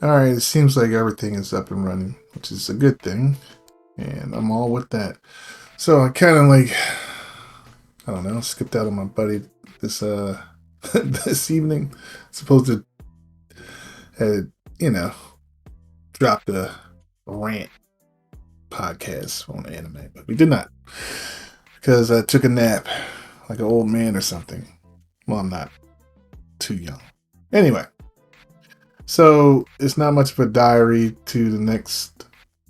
Alright, it seems like everything is up and running, which is a good thing, and I'm all with that. So I kind of like, I don't know, skipped out on my buddy this this evening. Supposed to had you know dropped a rant podcast on anime, but we did not because I took a nap like an old man or something. Well, I'm not too young. Anyway, so it's not much of a diary to the next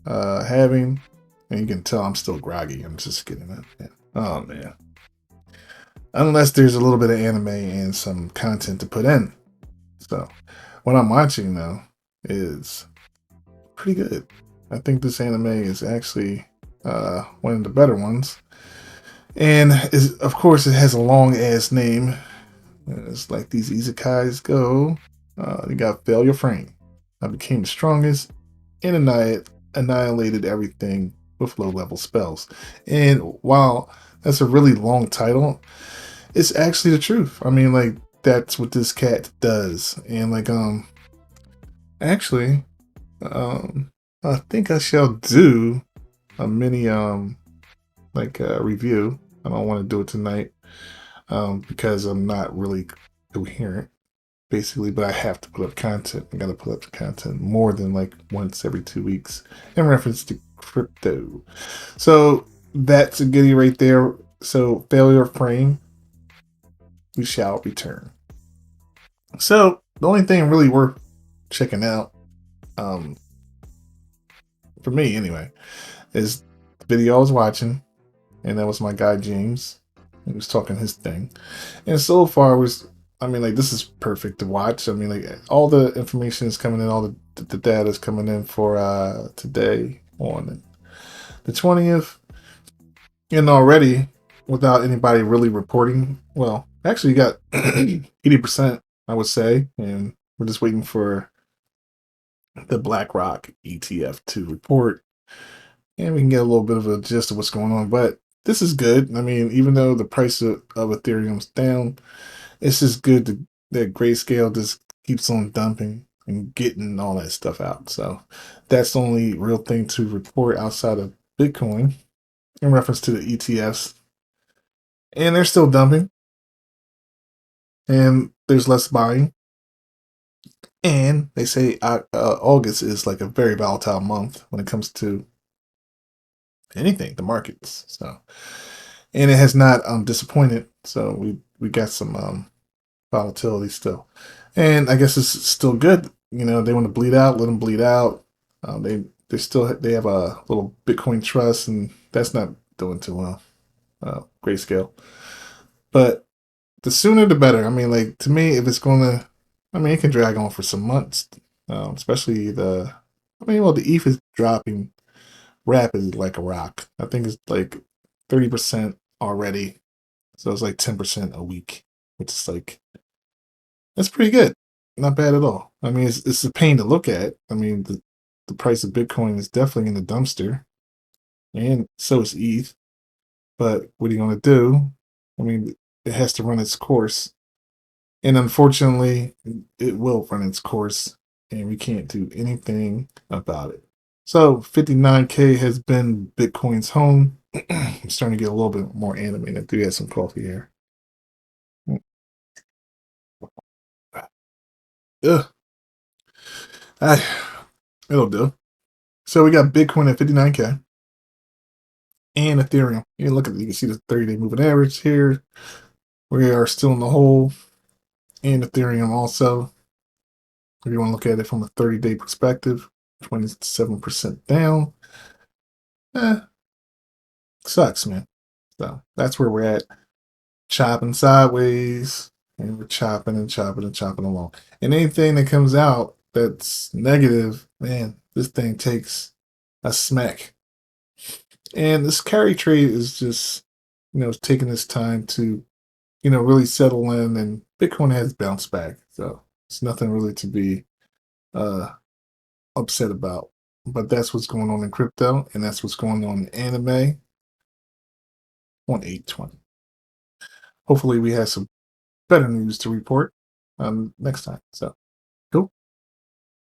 having, and you can tell I'm still groggy. I'm just kidding. Yeah. Oh man. Unless there's a little bit of anime and some content to put in. So what I'm watching now is pretty good. I think this anime is actually one of the better ones. And is of course it has a long ass name. It's like these isekais go. You got Failure Frame. I became the strongest and annihilated everything with low level spells. And while that's a really long title, it's actually the truth. I mean, like, that's what this cat does. And like actually, um I think I shall do a mini review. I don't want to do it tonight because I'm not really coherent basically, but I have to put up content. I gotta put up the content more than like once every 2 weeks in reference to crypto. So that's a goodie right there. So Failure Frame, we shall return. So the only thing really worth checking out, um, for me anyway, is the video I was watching, and that was my guy James. He was talking his thing, and so far was, I mean, like, this is perfect to watch. I mean, like, all the information is coming in, all the data is coming in for today on the 20th, and already without anybody really reporting. Well, actually, you got 80%, I would say, and we're just waiting for the BlackRock ETF to report, and we can get a little bit of a gist of what's going on. But this is good. I mean, even though the price of Ethereum's down, it's just good that Grayscale just keeps on dumping and getting all that stuff out. So that's the only real thing to report outside of Bitcoin in reference to the ETFs. And they're still dumping, and there's less buying. And they say August is like a very volatile month when it comes to anything, the markets. So, and it has not disappointed. So we got some volatility still, and I guess it's still good. You know, they want to bleed out, let them bleed out. They have a little Bitcoin trust, and that's not doing too well. Grayscale, but the sooner the better. I mean, like, to me, if it's gonna, I mean, it can drag on for some months, especially I mean, well, the ETH is dropping rapidly like a rock. I think it's like 30% already, so it's like 10% a week, which is like, that's pretty good. Not bad at all. I mean, it's a pain to look at. I mean, the price of Bitcoin is definitely in the dumpster, and so is ETH. But what are you going to do? I mean, it has to run its course. And unfortunately, it will run its course, and we can't do anything about it. So 59K has been Bitcoin's home. I'm starting to get a little bit more animated. Do get some coffee here. Ugh. I, it'll do. So we got Bitcoin at 59K and Ethereum. You can see the 30-day moving average here. We are still in the hole, and Ethereum also. If you want to look at it from a 30-day perspective, 27% down. Eh, sucks, man. So that's where we're at. Chopping sideways, and we're chopping and chopping and chopping along. And anything that comes out that's negative, man, this thing takes a smack. And this carry trade is just, taking this time to, really settle in, and Bitcoin has bounced back. So it's nothing really to be uh upset about. But that's what's going on in crypto, and that's what's going on in anime on 820. Hopefully we have some better news to report next time. So